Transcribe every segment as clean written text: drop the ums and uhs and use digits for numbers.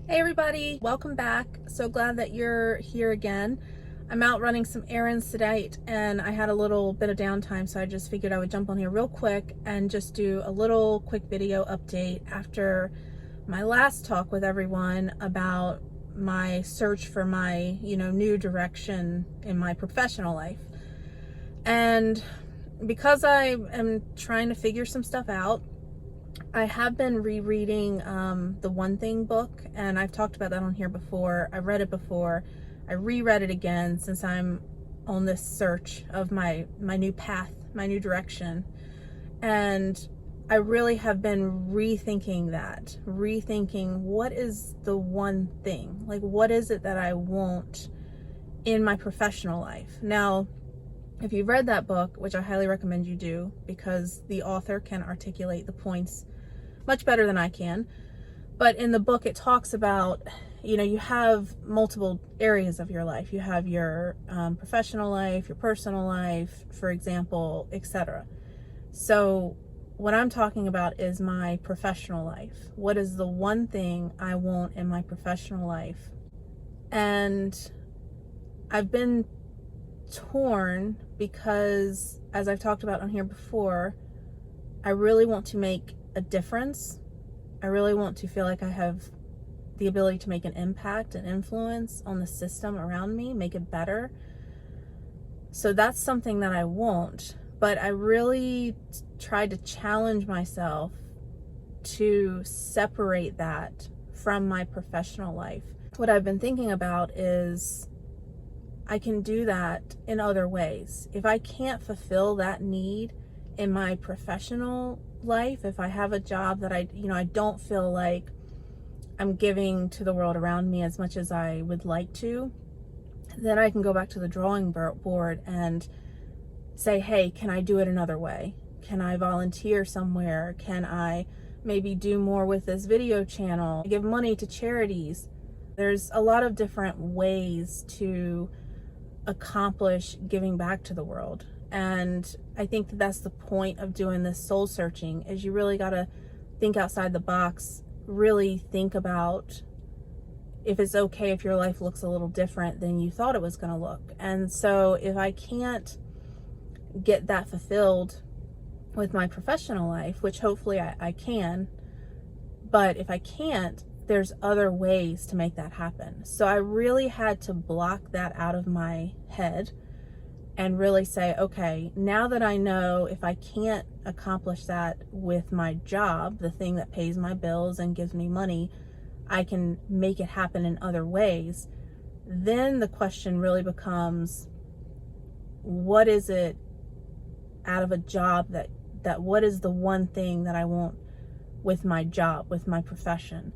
Hey everybody, welcome back. So glad that you're here again. I'm out running some errands today and I had a little bit of downtime, so I just figured I would jump on here real quick and just do a little quick video update after my last talk with everyone about my search for my, new direction in my professional life. And because I am trying to figure some stuff out, I have been rereading the One Thing book, and I've talked about that on here before. I read it before. I reread it again since I'm on this search of my new path, my new direction. And I really have been rethinking what is the one thing? Like, what is it that I want in my professional life? Now, if you've read that book, which I highly recommend you do, because the author can articulate the points much better than I can. But in the book, it talks about, you have multiple areas of your life. You have your professional life, your personal life, for example, etc. So what I'm talking about is my professional life. What is the one thing I want in my professional life? And I've been torn because, as I've talked about on here before, I really want to make a difference. I really want to feel like I have the ability to make an impact and influence on the system around me, make it better. So that's something that I want, but I really tried to challenge myself to separate that from my professional life. What I've been thinking about is I can do that in other ways. If I can't fulfill that need in my professional life, if I have a job that I don't feel like I'm giving to the world around me as much as I would like to, then I can go back to the drawing board and say, hey, can I do it another way? Can I volunteer somewhere? Can I maybe do more with this video channel? Give money to charities? There's a lot of different ways to accomplish giving back to the world. And I think that that's the point of doing this soul searching, is you really got to think outside the box, really think about if it's okay if your life looks a little different than you thought it was going to look. And so if I can't get that fulfilled with my professional life, which hopefully I can, but if I can't, there's other ways to make that happen. So I really had to block that out of my head and really say, okay, now that I know if I can't accomplish that with my job, the thing that pays my bills and gives me money, I can make it happen in other ways. Then the question really becomes, what is it out of a job that what is the one thing that I want with my job, with my profession?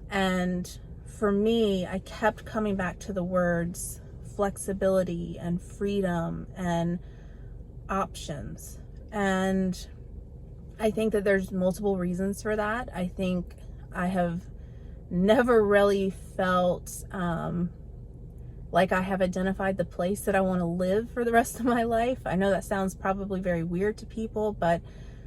And for me, I kept coming back to the words flexibility and freedom and options. And I think that there's multiple reasons for that. I think I have never really felt like I have identified the place that I want to live for the rest of my life. I know that sounds probably very weird to people, but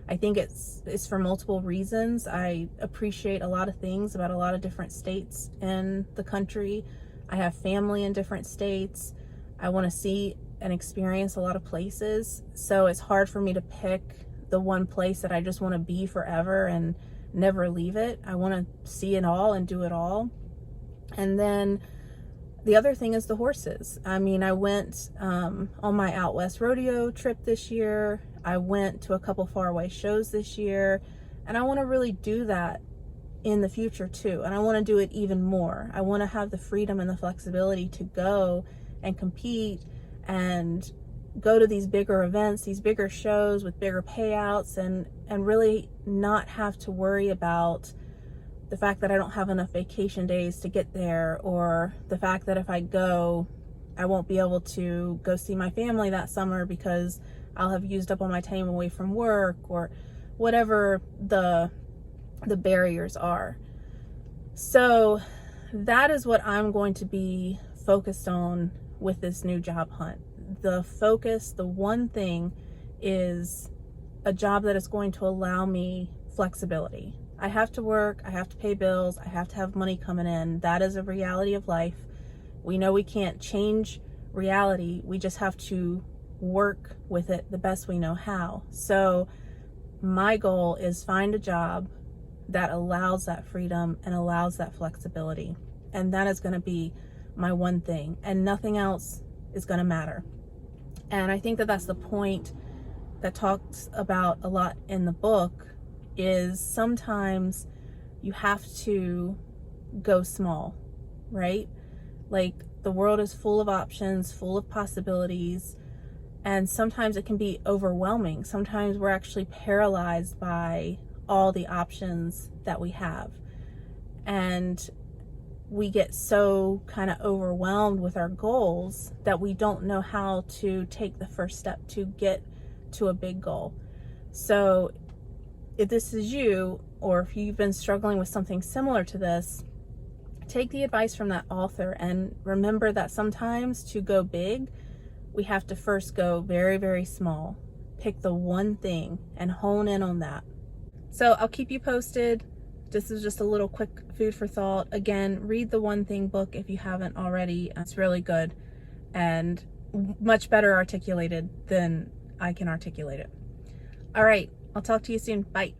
I think it's for multiple reasons. I appreciate a lot of things about a lot of different states in the country. I have family in different states. I want to see and experience a lot of places. So it's hard for me to pick the one place that I just want to be forever and never leave it. I want to see it all and do it all. And then the other thing is the horses. I mean, I went on my Out West rodeo trip this year. I went to a couple faraway shows this year, and I want to really do that in the future too. And I want to do it even more. I want to have the freedom and the flexibility to go and compete and go to these bigger events, these bigger shows with bigger payouts, and really not have to worry about the fact that I don't have enough vacation days to get there, or the fact that if I go, I won't be able to go see my family that summer because I'll have used up all my time away from work, or whatever the barriers are. So that is what I'm going to be focused on with this new job hunt. The focus, the one thing, is a job that is going to allow me flexibility. I have to work, I have to pay bills, I have to have money coming in. That is a reality of life. We know we can't change reality. We just have to work with it the best we know how. So my goal is find a job that allows that freedom and allows that flexibility. And that is going to be my one thing, and nothing else is going to matter. And I think that that's the point that talks about a lot in the book, is sometimes you have to go small, right? Like, the world is full of options, full of possibilities, and sometimes it can be overwhelming. Sometimes we're actually paralyzed by all the options that we have. And we get so kind of overwhelmed with our goals that we don't know how to take the first step to get to a big goal. So if this is you, or if you've been struggling with something similar to this, take the advice from that author and remember that sometimes to go big, we have to first go very, very small. Pick the one thing and hone in on that. So I'll keep you posted. This is just a little quick food for thought. Again, read the One Thing book if you haven't already. It's really good and much better articulated than I can articulate it. All right, I'll talk to you soon. Bye.